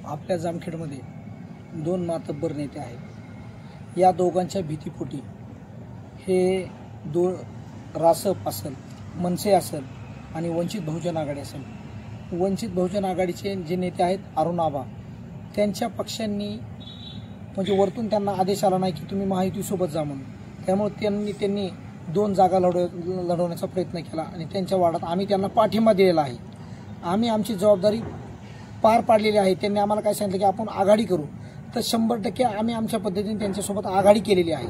आपल्या जामखेडमध्ये दोन मातब्बर नेते आहेत। या दोघांच्या भीतीपोटी हे रासप असेल, मनसे असेल आणि वंचित बहुजन आघाडी असेल, वंचित बहुजन आघाडीचे जे नेते आहेत अरुण आबा, त्यांच्या पक्षांनी म्हणजे वरतून त्यांना आदेश आला नाही की तुम्ही महायुतीसोबत जा म्हणून, त्यामुळे त्यांनी दोन जागा लढवण्याचा प्रयत्न केला आणि त्यांच्या वार्डात आम्ही त्यांना पाठिंबा दिलेला आहे। आम्ही आमची जबाबदारी पार पाडलेली आहे। त्यांनी आम्हाला काय सांगितलं की आपण आघाडी करू, तर 100% आम्ही आमच्या पद्धतीने त्यांच्यासोबत आघाडी केलेली आहे।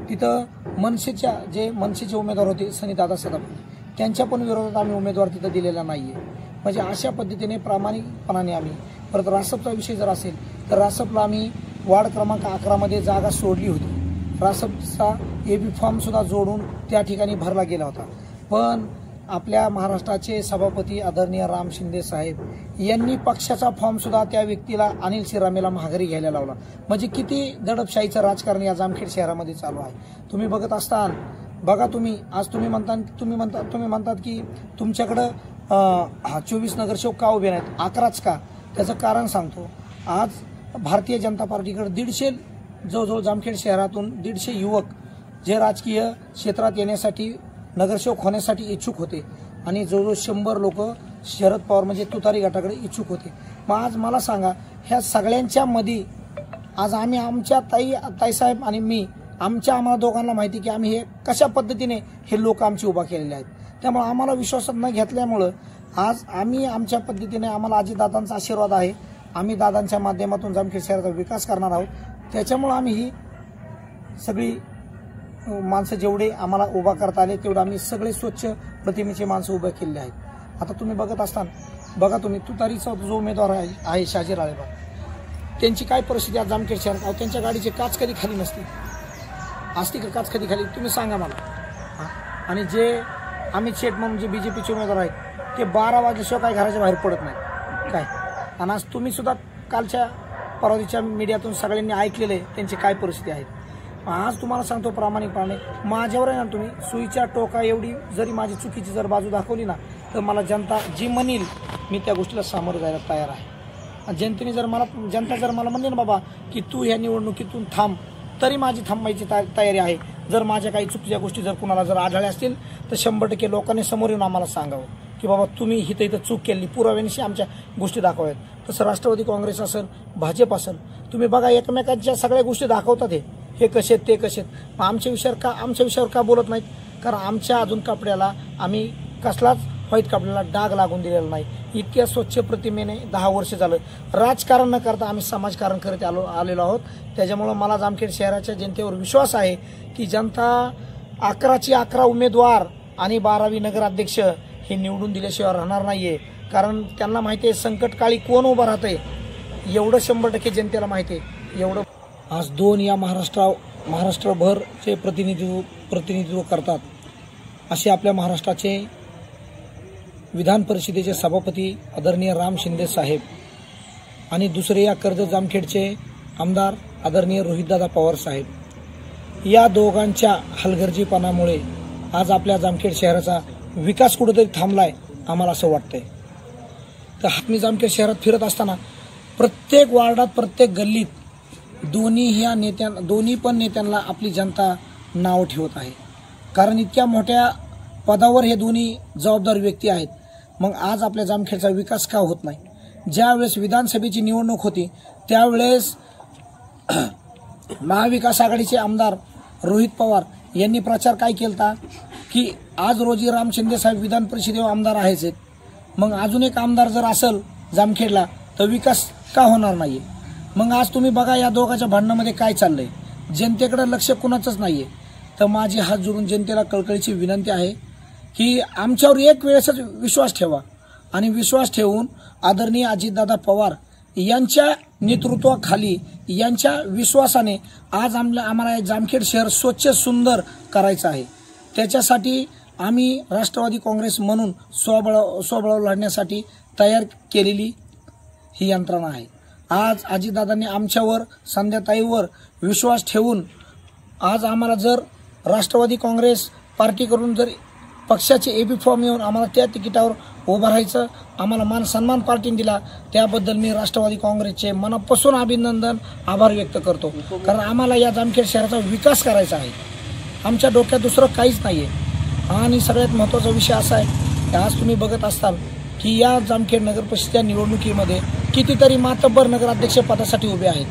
तिथं मनसेचे उमेदवार होते सनीदादा सदापुरे, त्यांच्या पण विरोधात आम्ही उमेदवार तिथं दिलेला नाही आहे। म्हणजे अशा पद्धतीने प्रामाणिकपणाने आम्ही परत रासपचा विषय जर असेल तर रासपला आम्ही वार्ड क्रमांक 11 मध्ये जागा सोडली होती। रासपचा एबी फॉर्म सुद्धा जोडून त्या ठिकाणी भरला गेला होता, पण आपल्या महाराष्ट्राचे सभापती आदरणीय राम शिंदे साहेब यांनी पक्षाचा फॉर्म सुद्धा त्या व्यक्तीला अनिल सिरामेला महागारी घ्यायला लावला। म्हणजे किती दडपशाहीचं राजकारण या जामखेड शहरामध्ये चालू आहे। तुम्ही बघत असताना बघा, तुम्ही आज तुम्ही म्हणतात की तुमच्याकडे 24 नगरसेवक का उभे नाहीत, 11च का? त्याचं कारण सांगतो। आज भारतीय जनता पार्टीकडे 150 जवळजवळ जामखेड शहरातून 150 युवक जे राजकीय क्षेत्रात येण्यासाठी नगरसेवक होण्यासाठी इच्छुक होते आणि जवळजवळ 100 लोक शरद पवार म्हणजे तुतारी गटाकडे इच्छुक होते। मग आज मला सांगा, ह्या सगळ्यांच्या मध्ये आज आम्ही आमच्या ताईसाहेब आणि मी आम्हाला दोघांना माहिती की आम्ही हे कशा पद्धतीने हे लोक आमची उभा केलेले आहेत। त्यामुळे आम्हाला विश्वासात न घेतल्यामुळं आज आम्ही आमच्या पद्धतीने आम्हाला अजितदादांचा आशीर्वाद आहे। आम्ही दादांच्या माध्यमातून जामखेड शहराचा विकास करणार आहोत। त्याच्यामुळे आम्ही ही सगळी माणसं जेवढे आम्हाला उभा करता आले तेवढे आम्ही सगळे स्वच्छ प्रतिमेचे माणसं उभे केलेले आहेत। आता तुम्ही बघत असताना बघा, तुम्ही तुतारीचा जो उमेदवार आहे शाजी राळेबा, त्यांची काय परिस्थिती आज जामखेड शहरात? त्यांच्या गाडीची काच कधी खाली नसती, असती का काच कधी खाली? तुम्ही सांगा मला। आणि जे अमित शेठ म्हणून जे बीजेपीचे उमेदवार आहेत ते 12 वाजल्याशिवाय काय घराच्या बाहेर पडत नाही काय? आणि आज तुम्ही सुद्धा कालच्या परवाच्या मीडियातून सगळ्यांनी ऐकलेलं आहे त्यांची काय परिस्थिती आहे। आज तुम्हाला सांगतो प्रामाणिकपणे, माझ्यावर आहे ना, तुम्ही सुईच्या टोका एवढी जरी माझी चुकीची जर बाजू दाखवली ना, तर मला जनता जी म्हणेल मी त्या गोष्टीला सामोरं जायला तयार आहे। जनता जर मला म्हणले ना बाबा की तू ह्या निवडणुकीतून थांब, तरी माझी थांबायची तयारी आहे। जर माझ्या काही चुकीच्या गोष्टी जर कुणाला जर आढळल्या असतील तर 100% लोकांनी समोर येऊन आम्हाला सांगावं की बाबा तुम्ही इथं चूक केली, पुराव्यानिशी आमच्या गोष्टी दाखवाव्यात। तसं राष्ट्रवादी काँग्रेस असेल, भाजप असेल, तुम्ही बघा एकमेकांच्या सगळ्या गोष्टी दाखवतात, हे कसे ते कसे। आमच्या विषयावर का बोलत नाहीत? कारण आमच्या अजून कपड्याला आम्ही कसलाच व्हाईट कपड्याला डाग लागून दिलेला नाही। इतक्या स्वच्छ प्रतिमेने 10 वर्ष झालं राजकारण न करता आम्ही समाजकारण करत आलेलो आहोत। त्याच्यामुळे मला जामखेड शहराच्या जनतेवर विश्वास आहे की जनता 11ची 11 उमेदवार आणि 12वी नगराध्यक्ष हे निवडून दिल्याशिवाय राहणार नाहीये। कारण त्यांना माहिती आहे संकटकाळी कोण उभं राहतंय, एवढं 100% जनतेला माहिती आहे। एवढं आज दोन या महाराष्ट्रभर जे प्रतिनिधित्व करतात असे आपल्या महाराष्ट्राचे विधान परिषदेचे सभापती आदरणीय राम शिंदे साहेब आणि दुसरे या कर्जत जामखेडचे आमदार आदरणीय रोहितदादा पवार साहेब, या दोघांच्या हलगर्जीपणामुळे आज आपल्या जामखेड शहराचा विकास कुठेतरी थांबलाय आम्हाला असं वाटतंय। तर मी जामखेड शहरात फिरत असताना प्रत्येक वार्डात, प्रत्येक गल्लीत दोन्ही पण नेत्यांना आपली जनता नाव ठेवत आहे। कारण इतक्या मोठ्या पदावर हे दोन्ही जबाबदार व्यक्ती आहेत। मग आज आपल्या जामखेडचा विकास का होत नाही? ज्यावेळेस विधानसभेची निवडणूक होती त्यावेळेस महाविकास आघाडीचे आमदार रोहित पवार यांनी प्रचार काय केलता की आज रोजी राम शिंदे साहेब विधान परिषदेवर आमदार आहेत, मग अजून एक आमदार जर असेल जामखेडला तर विकास का होणार नाहीये? मग आज तुम्ही बघा या दोघांच्या भांडणामध्ये काय चाललंय, जनतेकडे लक्ष कुणाचंच नाहीये। तर माझी हात जोडून जनतेला कळकळीची विनंती आहे की आमच्यावर एक वेळेसच विश्वास ठेवा आणि विश्वास ठेवून आदरणीय अजितदादा पवार यांच्या नेतृत्वाखाली, यांच्या विश्वासाने आज आम्हाला जामखेड शहर स्वच्छ सुंदर करायचं आहे। त्याच्यासाठी आम्ही राष्ट्रवादी काँग्रेस म्हणून स्वबळावर लढण्यासाठी तयार केलेली ही यंत्रणा आहे। आज अजितदादांनी आमच्यावर, संध्याताईवर विश्वास ठेवून आज आम्हाला जर राष्ट्रवादी काँग्रेस पार्टीकडून जर पक्षाचे एबी फॉर्म येऊन आम्हाला त्या तिकिटावर उभं राहायचं, आम्हाला मान सन्मान पार्टीने दिला, त्याबद्दल मी राष्ट्रवादी काँग्रेसचे मनापासून अभिनंदन आभार व्यक्त करतो. कारण आम्हाला या जामखेड शहराचा विकास करायचा आहे, आमच्या डोक्यात दुसरं काहीच नाही आहे. आणि सगळ्यात महत्त्वाचा विषय असा आहे की आज तुम्ही बघत असताल की या जामखेड नगर परिषदेच्या निवडणुकीमध्ये कितीतरी मातब्बर नगराध्यक्ष पदासाठी उभे आहेत.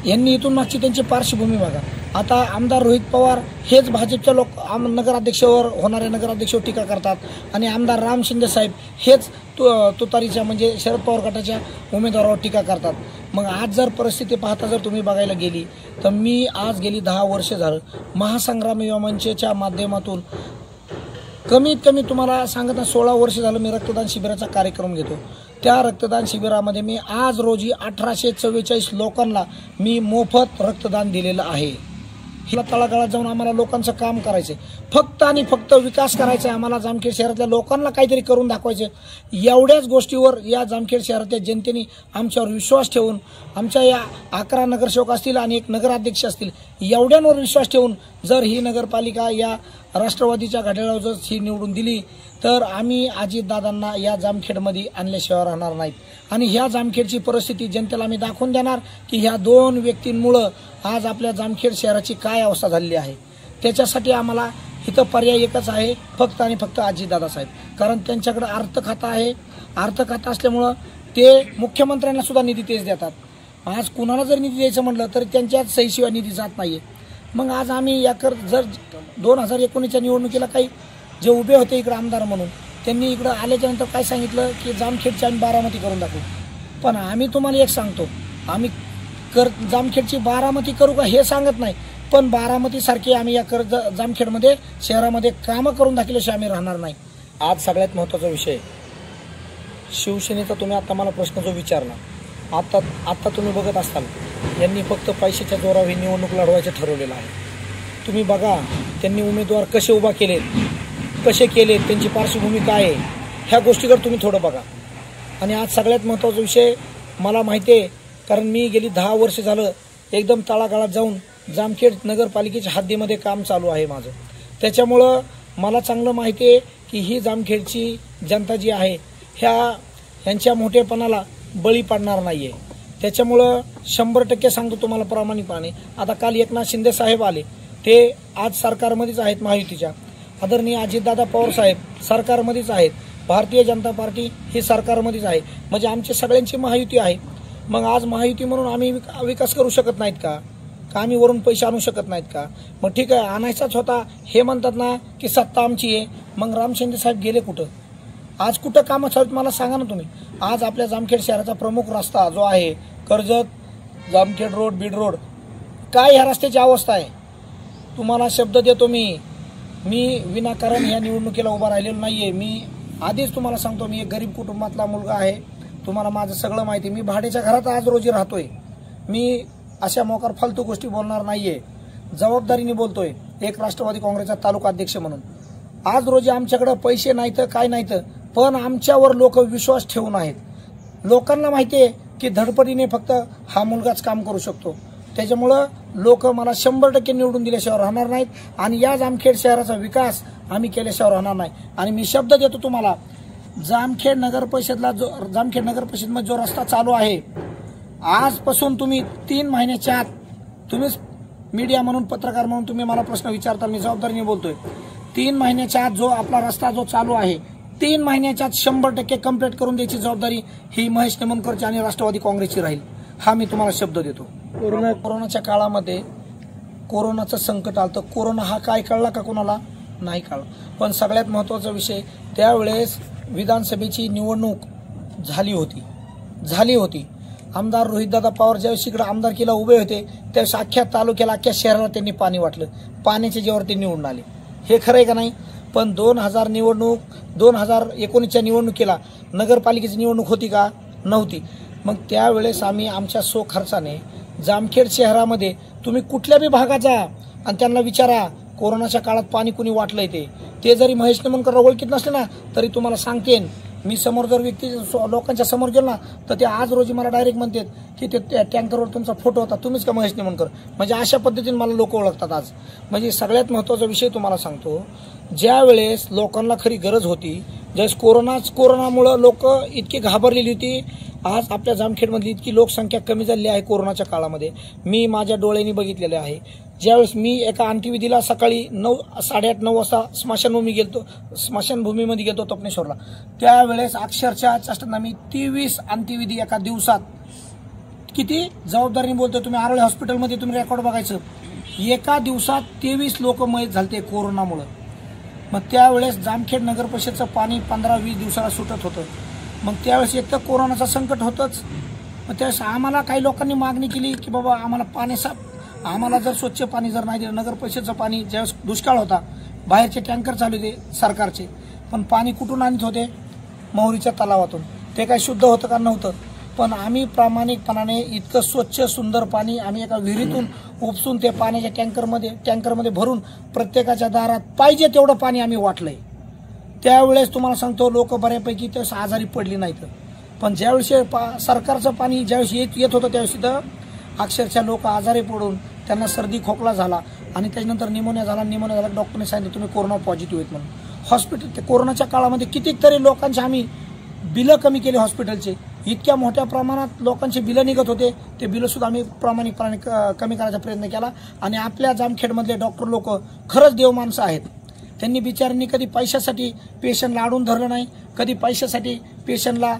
यांनी इथून मागची त्यांची पार्श्वभूमी बघा. आता आमदार रोहित पवार हेच भाजपच्या नगराध्यक्षावर होणाऱ्या नगराध्यक्षावर टीका करतात आणि आमदार राम शिंदे साहेब हेच तुतारीच्या म्हणजे शरद पवार गटाच्या उमेदवारावर टीका करतात. मग आज जर परिस्थिती पाहता जर तुम्ही बघायला गेली तर मी आज गेली 10 वर्ष झालं महासंग्राम युवा मंचच्या माध्यमातून कमीत कमी तुम्हाला सांगत 16 वर्ष झालं मी रक्तदान शिबिराचा कार्यक्रम घेतो. त्या रक्तदान शिबिरामध्ये मी आज रोजी 1844 लोकांना मी मोफत रक्तदान दिलेलं आहे. हिला तळागाळात जाऊन आम्हाला लोकांचं काम करायचं, फक्त आणि फक्त विकास करायचा आहे. आम्हाला जामखेड शहरातल्या लोकांना काहीतरी करून दाखवायचं. एवढ्याच गोष्टीवर या जामखेड शहरातल्या जनतेने आमच्यावर विश्वास ठेवून, आमच्या या 11 नगरसेवक असतील आणि 1 नगराध्यक्ष असतील, एवढ्यांवर विश्वास ठेवून जर ही नगरपालिका या राष्ट्रवादीच्या घड्याळावर जर ही निवडून दिली तर आम्ही अजितदादांना या जामखेडमध्ये आणल्याशिवाय राहणार नाहीत. आणि ह्या जामखेडची परिस्थिती जनतेला आम्ही दाखवून देणार की ह्या 2 व्यक्तींमुळं आज आपल्या जामखेड शहराची काय अवस्था झालेली आहे. त्याच्यासाठी आम्हाला इथं पर्याय एकच आहे, फक्त आणि फक्त अजितदादा साहेब. कारण त्यांच्याकडे अर्थ खाता आहे. अर्थ खाता असल्यामुळं ते मुख्यमंत्र्यांना सुद्धा निधी तेच देतात. आज कुणाला जर निधी द्यायचं म्हटलं तर त्यांच्यात सहीशिवाय निधी जात नाहीये. मग आज आम्ही याकर जर 2019च्या निवडणुकीला काही जे उभे होते इकडे आमदार म्हणून त्यांनी इकडं आल्याच्यानंतर काय सांगितलं की जामखेडची आम्ही बारामती करून दाखवू. पण आम्ही तुम्हाला एक सांगतो, आम्ही जामखेडची बारामती करू का हे सांगत नाही, पण बारामतीसारखी आम्ही या जामखेडमध्ये शहरामध्ये कामं करून दाखवल्याशिवाय आम्ही राहणार नाही. आज सगळ्यात महत्त्वाचा विषय शिवसेनेचा तुम्ही आता मला प्रश्न जो विचारला, आता तुम्ही बघत असताल यांनी फक्त पैशाच्या जोरावर ही निवडणूक लढवायचं ठरवलेलं आहे. तुम्ही बघा त्यांनी उमेदवार कसे उभा केलेत, कसे केलेत, त्यांची पार्श्वभूमी काय आहे, ह्या गोष्टीकडे तुम्ही थोडं बघा. आणि आज सगळ्यात महत्त्वाचा विषय मला माहिती आहे, कारण मी गेली 10 वर्ष झालं एकदम तळागाळात जाऊन जामखेड नगरपालिकेच्या हद्दीमध्ये काम चालू आहे माझं. त्याच्यामुळं मला चांगलं माहिती आहे की ही जामखेडची जनता जी आहे ह्यांच्या मोठेपणाला बळी पडणार नाही आहे. त्याच्यामुळं 100% सांगतो तुम्हाला प्रामाणिकपणे. आता काल एकनाथ शिंदे साहेब आले, ते आज सरकारमध्येच आहेत महायुतीच्या. आदरणीय अजितदादा पवार साहेब सरकारमध्येच आहेत, भारतीय जनता पार्टी ही सरकारमध्येच आहे. म्हणजे आमची सगळ्यांची महायुती आहे. मग आज महायुती म्हणून आम्ही विकास करू शकत नाहीत का आम्ही वरून पैसे आणू शकत नाहीत का? मग ठीक आहे, आणायचाच होता. हे म्हणतात ना की सत्ता आमची आहे. मग राम शिंदे साहेब गेले कुठं? आज कुठं कामं चालू मला सांगा ना तुम्ही. आज आपल्या जामखेड शहराचा प्रमुख रस्ता जो आहे कर्जत जामखेड रोड बीड रोड, काय ह्या रस्त्याची अवस्था आहे? तुम्हाला शब्द देतो मी विनाकारण ह्या निवडणुकीला उभा राहिलेलो नाहीये. मी आधीच तुम्हाला सांगतो, मी एक गरीब कुटुंबातला मुलगा आहे. तुम्हाला माझं सगळं माहिती. मी भाड्याच्या घरात आज रोजी राहतोय. मी अशा मोकार फालतू गोष्टी बोलणार नाहीये, जबाबदारीने बोलतोय एक राष्ट्रवादी काँग्रेसचा तालुका अध्यक्ष म्हणून. आज रोजी आमच्याकडे पैसे नाहीत काय नाहीत, पण आमच्यावर लोक विश्वास ठेवून आहेत. लोकांना माहिती आहे की धडपडीने फक्त हा मुलगाच काम करू शकतो. त्याच्यामुळं लोक मला 100% निवडून दिल्याशिवाय राहणार नाहीत. आणि या जामखेड शहराचा विकास आम्ही केल्याशिवाय राहणार नाही. आणि मी शब्द देतो तुम्हाला, जामखेड नगर परिषदमध्ये जो रस्ता चालू आहे, आजपासून तुम्ही 3 महिन्याच्या आत, तुम्हीच मीडिया म्हणून पत्रकार म्हणून तुम्ही मला प्रश्न विचारता, मी जबाबदारीने बोलतोय. 3 महिन्याच्या आत जो आपला रस्ता जो चालू आहे 3 महिन्याच्या आत 100% कंप्लीट करून द्यायची जबाबदारी ही महेश नेमणकरची आणि राष्ट्रवादी काँग्रेसची राहील. हा मी तुम्हाला शब्द देतो. कोरोनाच्या काळामध्ये कोरोनाचं संकट आलं, तर कोरोना हा काय कळला का कोणाला? नाही कळला. पण सगळ्यात महत्त्वाचा विषय, त्यावेळेस विधानसभेची निवडणूक झाली होती. आमदार रोहितदादा पवार ज्यावेळेस इकडे आमदारकीला उभे होते त्यावेळेस अख्ख्या तालुक्याला अख्ख्या शहराला त्यांनी पाणी वाटलं. पाण्याच्या जेव्हा ते निवडून आले, हे खरं आहे का नाही? पण 2019च्या निवडणुकीला नगरपालिकेची निवडणूक होती का? नव्हती. मग त्यावेळेस आम्ही आमच्या खर्चाने जामखेड शहरामध्ये तुम्ही कुठल्या बी भागात जा आणि त्यांना विचारा कोरोनाच्या काळात पाणी कुणी वाटलंय ते जरी महेश नेमणकर ओळखीत नसले ना तरी तुम्हाला सांगतेन मी समोर जर व्यक्ती लोकांच्या समोर गेलो ना तर ते आज रोजी मला डायरेक्ट म्हणतात की ते टँकरवर तुमचा फोटो होता, तुम्हीच का महेश निमोणकर. म्हणजे अशा पद्धतीने मला लोक ओळखतात आज. म्हणजे सगळ्यात महत्त्वाचा विषय तुम्हाला सांगतो, ज्या वेळेस लोकांना खरी गरज होती, ज्यावेळेस कोरोनामुळे लोक इतकी घाबरलेली होती, आज आपल्या जामखेडमधली इतकी लोकसंख्या कमी झाली आहे कोरोनाच्या काळामध्ये. मी माझ्या डोळ्यांनी बघितलेले आहे. ज्यावेळेस मी एका अंत्यविधीला सकाळी 8:30-9 वाजता स्मशानभूमीमध्ये गेलो तपनेश्वरला, त्यावेळेस अक्षरशः मी 23 अंत्यविधी एका दिवसात, किती जबाबदारीने बोलतो तुम्ही, आरोळे हॉस्पिटलमध्ये तुम्ही रेकॉर्ड बघायचं, एका दिवसात 23 लोक मयत झालते कोरोनामुळे. मग त्यावेळेस जामखेड नगर परिषदचं पाणी 15-20 दिवसाला सुटत होतं. मग त्यावेळेस एक तर कोरोनाचं संकट होतंच. मग त्यावेळेस आम्हाला काही लोकांनी मागणी केली की बाबा आम्हाला पाणी आम्हाला जर स्वच्छ पाणी जर नाही दिलं, नगर परिषदचं पाणी ज्यावेळेस दुष्काळ होता, बाहेरचे टँकर चालू होते सरकारचे, पण पाणी कुठून आणत होते, मोहरीच्या तलावातून. ते काही शुद्ध होतं का नव्हतं, पण आम्ही प्रामाणिकपणाने इतकं स्वच्छ सुंदर पाणी आम्ही एका विहिरीतून उपसून ते पाण्याच्या टँकरमध्ये भरून प्रत्येकाच्या दारात पाहिजे तेवढं पाणी आम्ही वाटलंय. त्यावेळेस तुम्हाला सांगतो लोक बऱ्यापैकी त्यावेळेस आजारी पडली नाहीत. पण ज्यावेळेस सरकारचं पाणी ज्यावेळेस येत होतं त्यावेळेस तिथं अक्षरशः लोक आजारी पडून त्यांना सर्दी खोकला झाला आणि त्याच्यानंतर निमोनिया झाला. डॉक्टरने सांगितलं तुम्ही कोरोना पॉझिटिव्ह आहेत म्हणून. हॉस्पिटल कोरोनाच्या काळामध्ये कितीतरी लोकांचे आम्ही बिलं कमी केले हॉस्पिटलचे. इतक्या मोठ्या प्रमाणात लोकांचे बिलं निघत होते, ते बिलं सुद्धा आम्ही प्रामाणिकपणे कमी करायचा प्रयत्न केला. आणि आपल्या जामखेडमधले डॉक्टर लोक खरंच देव माणसं आहेत. त्यांनी बिचारांनी कधी पैशासाठी पेशंटला अडवून धरलं नाही, कधी पैशासाठी पेशंटला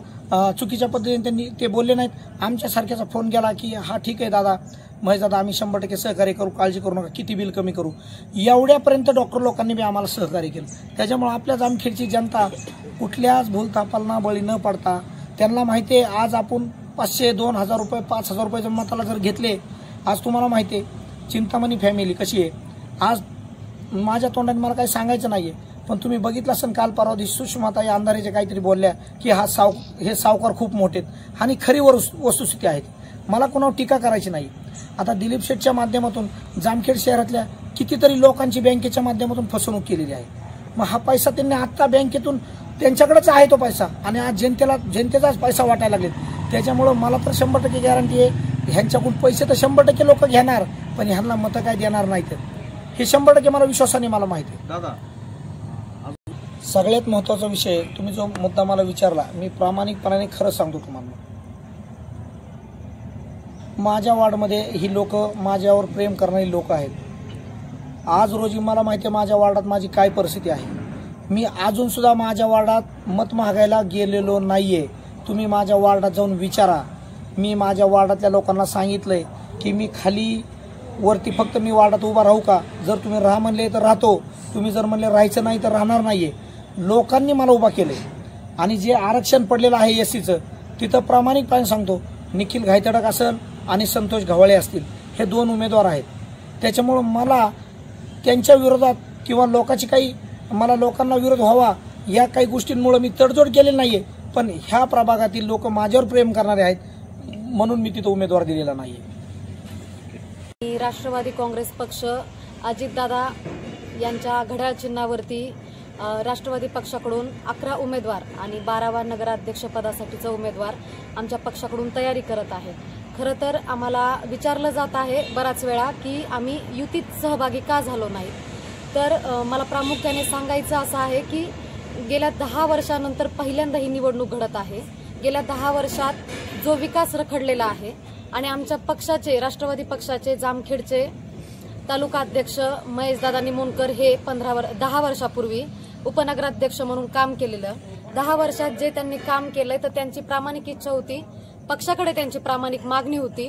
चुकीच्या पद्धतीने त्यांनी ते बोलले नाहीत. आमच्यासारख्याचा फोन गेला की हा ठीक आहे दादा, महेश दादा आम्ही 100% सहकार्य करू, काळजी करू नका, किती बिल कमी करू, एवढ्यापर्यंत डॉक्टर लोकांनी बी आम्हाला सहकार्य केलं. त्याच्यामुळे आपल्या जामखेडची जनता कुठल्याच भूलथापांना बळी न पडता, त्यांना माहिती आहे आज आपण 500, 2000 रुपये, 5000 रुपये मताला जर घेतले, आज तुम्हाला माहिती आहे चिंतामणी फॅमिली कशी आहे. आज माझ्या तोंडाने मला काही सांगायचं नाहीये, पण तुम्ही बघितलं असेल काल परवा दिवशी सुषमाताई अंधारेचे काहीतरी बोलल्या की हे सावकार खूप मोठे आहेत, आणि खरी वस्तुस्थिती आहेत. मला कोणावर टीका करायची नाही. आता दिलीप शेठच्या माध्यमातून जामखेड शहरातल्या कितीतरी लोकांची बँकेच्या माध्यमातून फसवणूक केलेली आहे. मग हा पैसा त्यांनी आता बँकेतून त्यांच्याकडेच आहे तो पैसा, आणि आज जनतेचाच पैसा वाटायला लागले. त्याच्यामुळं मला तर 100% गॅरंटी आहे, ह्यांच्याकडून पैसे तर 100% लोक घेणार, पण ह्यांना मतं काय देणार नाहीत. हे 100% मला विश्वासाने मला माहिती आहे. दादा सगळ्यात महत्वाचा विषय तुम्ही जो मुद्दा मला विचारला, मी प्रामाणिकपणाने खरं सांगतो तुम्हाला, माझ्या वार्डमध्ये ही लोक माझ्यावर प्रेम करणारी लोक आहेत. आज रोजी मला माहिती आहे माझ्या वार्डात माझी काय परिस्थिती आहे. मी अजून सुद्धा माझ्या वार्डात मत मागायला गेलेलो नाहीये. तुम्ही माझ्या वार्डात जाऊन विचारा. मी माझ्या वार्डातल्या लोकांना सांगितलंय की मी खाली वरती फक्त मी वार्डात उभा राहू का, जर तुम्ही राहा म्हणले तर राहतो, तुम्ही जर म्हणले राहायचं नाही तर राहणार नाहीये. लोकांनी मला उभा केलंय. आणि जे आरक्षण पडलेलं आहे एससीचं, तिथं प्रामाणिकपणे सांगतो निखिल घायतडक असेल आणि संतोष गव्हाळे असतील, हे 2 उमेदवार आहेत. त्याच्यामुळं मला त्यांच्या विरोधात किंवा मला लोकांना विरोध व्हावा या काही गोष्टींमुळे मी तडजोड केलेली नाहीये. पण ह्या प्रभागातील लोक माझ्यावर प्रेम करणारे आहेत म्हणून मी तिथं उमेदवार दिलेला नाहीये. राष्ट्रवादी काँग्रेस पक्ष अजितदादा यांच्या घड्याळ चिन्हावरती राष्ट्रवादी पक्षाकडून 11 उमेदवार आणि 12व्या नगराध्यक्षपदासाठीचा उमेदवार आमच्या पक्षाकडून तयारी करत आहे. खरं तर आम्हाला विचारलं जात आहे बराच वेळा की आम्ही युतीत सहभागी का झालो नाही. तर मला प्रामुख्याने सांगायचं असं आहे की गेल्या 10 वर्षानंतर पहिल्यांदा ही निवडणूक घडत आहे. गेल्या 10 वर्षात जो विकास रखडलेला आहे आणि आमच्या पक्षाचे, राष्ट्रवादी पक्षाचे जामखेडचे तालुका अध्यक्ष महेशदादा निमोणकर हे 10 वर्षापूर्वी उपनगराध्यक्ष म्हणून काम केलेलं, 10 वर्षात जे त्यांनी काम केलंय तर त्यांची प्रामाणिक इच्छा होती, पक्षाकडे त्यांची प्रामाणिक मागणी होती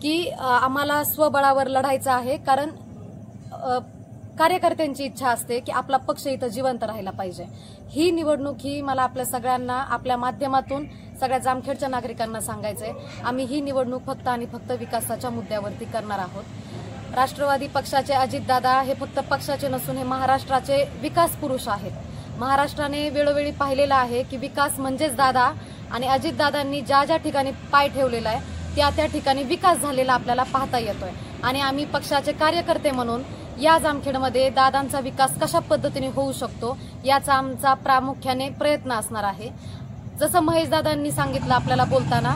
की आम्हाला स्वबळावर लढायचं आहे. कारण कार्यकर्त्यांची इच्छा असते की आपला पक्ष इथं जिवंत राहायला पाहिजे. ही निवडणूक ही मला आपल्या सगळ्यांना आपल्या माध्यमातून सगळ्या जामखेडच्या नागरिकांना सांगायचंय, आम्ही ही निवडणूक फक्त आणि फक्त विकासाच्या मुद्द्यावरती करणार आहोत. राष्ट्रवादी पक्षाचे अजितदादा हे फक्त पक्षाचे नसून हे महाराष्ट्राचे विकास पुरुष आहेत. महाराष्ट्राने वेळोवेळी पाहिलेलं आहे की विकास म्हणजेच दादा, आणि अजितदादांनी ज्या ज्या ठिकाणी पाय ठेवलेला आहे त्या ठिकाणी विकास झालेला आपल्याला पाहता येतोय. आणि आम्ही पक्षाचे कार्यकर्ते म्हणून या जामखेडमध्ये दादांचा विकास कशा पद्धतीने होऊ शकतो याचा आमचा प्रामुख्याने प्रयत्न असणार आहे. जसं महेशदादांनी सांगितलं आपल्याला बोलताना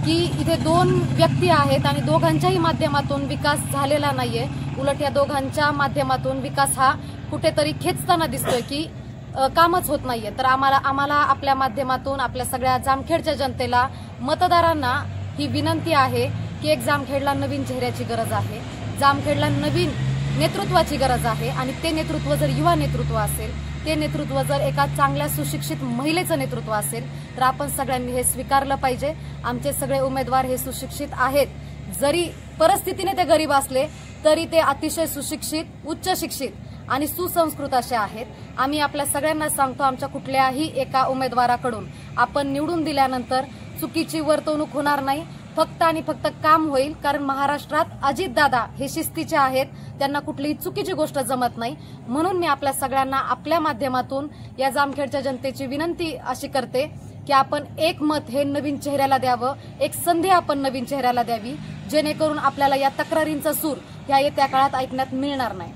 की इथे 2 व्यक्ती आहेत आणि दोघांच्याही माध्यमातून विकास झालेला नाहीये, उलट या दोघांच्या माध्यमातून विकास हा कुठेतरी खेचताना दिसतोय की कामच होत नाहीये। तर आम्हाला आपल्या माध्यमातून आपल्या सगळ्या जामखेडच्या जनतेला, मतदारांना ही विनंती आहे की एक जामखेडला नवीन चेहऱ्याची गरज आहे, जामखेडला नवीन नेतृत्वाची गरज आहे आणि ते नेतृत्व जर युवा नेतृत्व असेल, ते नेतृत्व जर एका चांगल्या सुशिक्षित महिलेचं नेतृत्व असेल तर आपण सगळ्यांनी हे स्वीकारलं पाहिजे। आमचे सगळे उमेदवार हे सुशिक्षित आहेत, जरी परिस्थितीने ते गरीब असले तरी ते अतिशय सुशिक्षित, उच्च शिक्षित आणि सुसंस्कृत असे आहेत। आम्ही आपल्या सगळ्यांना सांगतो, आमच्या कुठल्याही एका उमेदवाराकडून आपण निवडून दिल्यानंतर चुकीची वर्तवणूक होणार नाही, फक्त आणि फक्त काम होईल। कारण महाराष्ट्रात अजितदादा हे शिस्तीचे आहेत, त्यांना कुठलीही चुकीची गोष्ट जमत नाही। म्हणून मी आपल्या सगळ्यांना आपल्या माध्यमातून या जामखेडच्या जनतेची विनंती अशी करते की आपण एक मत हे नवीन चेहऱ्याला द्यावं, एक संधी आपण नवीन चेहऱ्याला द्यावी, जेणेकरून आपल्याला या तक्रारींचा सूर या येत्या काळात ऐकण्यात मिळणार नाही।